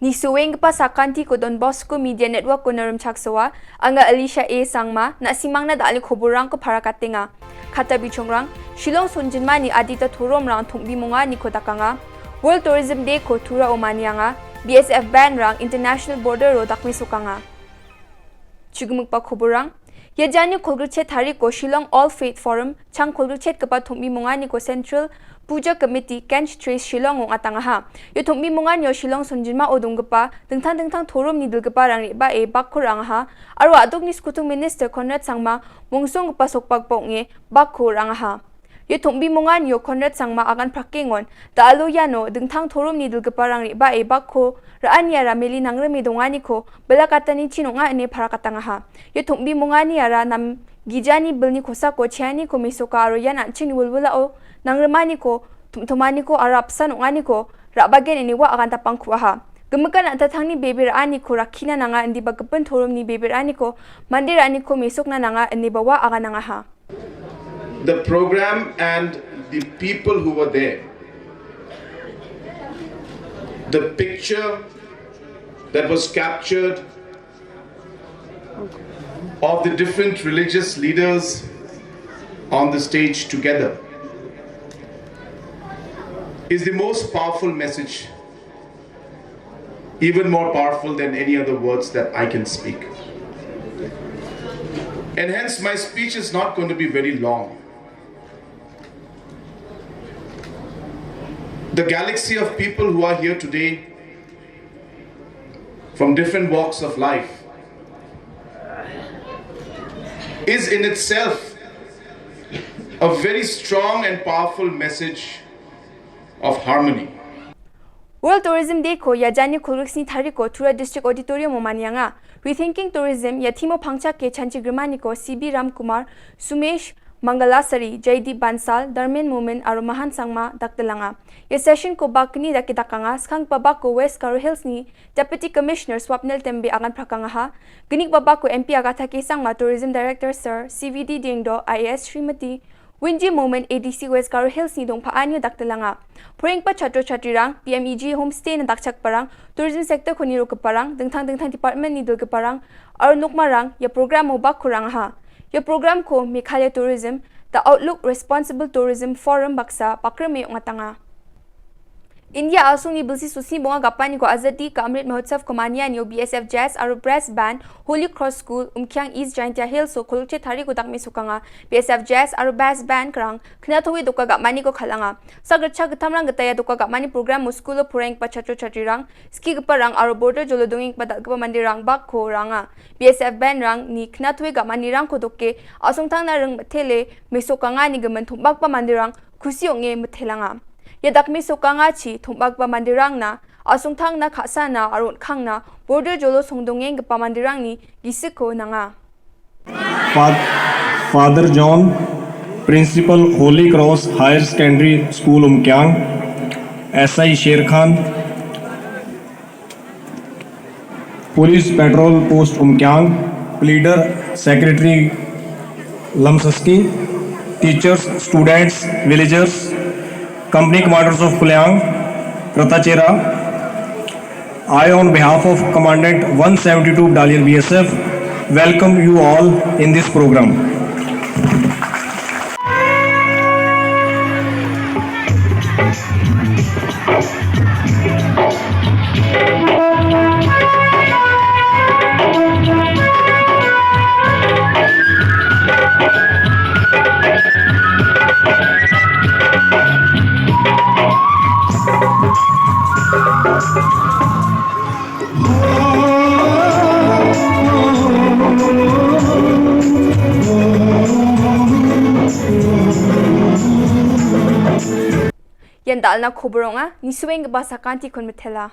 Ni suweng pa sa kanti ko Don Bosco Media Network ko narum chaksawa anga Alicia A sangma na simang na dali khoborang ko parakatinga khata bichongrang Shillong Songjinmani adita Toromrang Tombimonganiko Dakanga World Tourism Day ko tura omanianga BSF ban rang international border ro dakmi sukanga chugmuk pa khoborang Yajani Kolgurchet Hari ko Shillong All Faith Forum chang Kolgurchet kapa Tombimonganiko Central Puja Committee Kench Trace Shillong ong atangaha yo Tombimonganyo Shillong Songjinma odunggapa dingtang Toromni Dilgiparang ba e bakkurangaha aro adogni skutung minister Conrad Sangma mungsong pa sokpagponge bakkurangaha yo Tombimonganyo Conrad Sangma agan prakengon daalo yano dingtang Toromni Dilgiparang ba e bakko raanya rameli nangremi donganiko belakatani chinonga ene parakatangaha yo Tombimongani ara nam gijani bilni kosa ko chani ko misoka aro yana chini wulwula o nangremani ko tumtumani ko arab sanongani ko rabagen ini wa akan tapang kuaha gemekan atatangni beber ani ko rakina nanga indi bagapen Toromni beber ani ko mandir ani ko misokna nanga indi bawa akan nanga ha. The program and the people who were there, the picture that was captured of the different religious leaders on the stage together is the most powerful message, even more powerful than any other words that I can speak. And hence my speech is not going to be very long. The galaxy of people who are here today from different walks of life is in itself a very strong and powerful message of harmony. World Tourism Day ko Yajani Kolriksni Tariko Tura District Auditorium Omanianga Rethinking Tourism Yatimo Pangcha ke Chanchi Grimaniko CB Ramkumar Sumesh Mangalasari JD Bansal Darmen Mumin Aro Mahan Sangma Daktalanga Ye session ko bakni dakitakanga skang babako West Karo Hills ni Deputy Commissioner Swapnil Tembe agan prakangaha Ginik babako MP Agatha ke Sangma Tourism Director Sir CVD Dingdo IAS Srimati Winji Moment ADC West Karo Hills ni dong paanyo daktalanga Puring pa chatro chatrirang PMEG homestay na dakchak parang tourism sector ko niro parang dingtang department ni dulke parang aro nukmarang ya program mo bakkurang ha ya program ko Meghalaya Tourism the Outlook Responsible Tourism Forum baksa pakrame ngatanga India asung ni bilsi susi bonga gapani ko Azadi ka Amrit Mahotsav Komania ni BSF Jazz aro Brass Band Holy Cross School Umkyang East Jaintia Hill so kolche thari ko dakmi sukanga BSF Jazz aro Brass Band krang khnathowi doka gapani ko khalanga sagarcha gthamrang gataya doka gapani program mu school purang pa chatro chatrirang ski gaparang aro border jolodonging pa dalgpa mandirang bakko ranga BSF Band rang ni khnathowi gapani rang ko dokke asung thangna rang mathele misokanga ni gaman thumbak pa mandirang khusiong mathelanga Yadakmi sokanga chi thumbak pa mandirang na asung thang na khasa na aron khang na border jolo songdongeng pa mandirang ni gisiko nanga Father John Principal Holy Cross Higher Secondary School Umkyang SI Sher Khan Police Patrol Post Umkyang Pleader Secretary Lamsaski Teachers Students Villagers Company Commanders of Kulayang, Pratachera, I on behalf of Commandant 172 Battalion BSF welcome you all in this program. Yan dal na khoboronga ni suweng ba sa kanti kon metela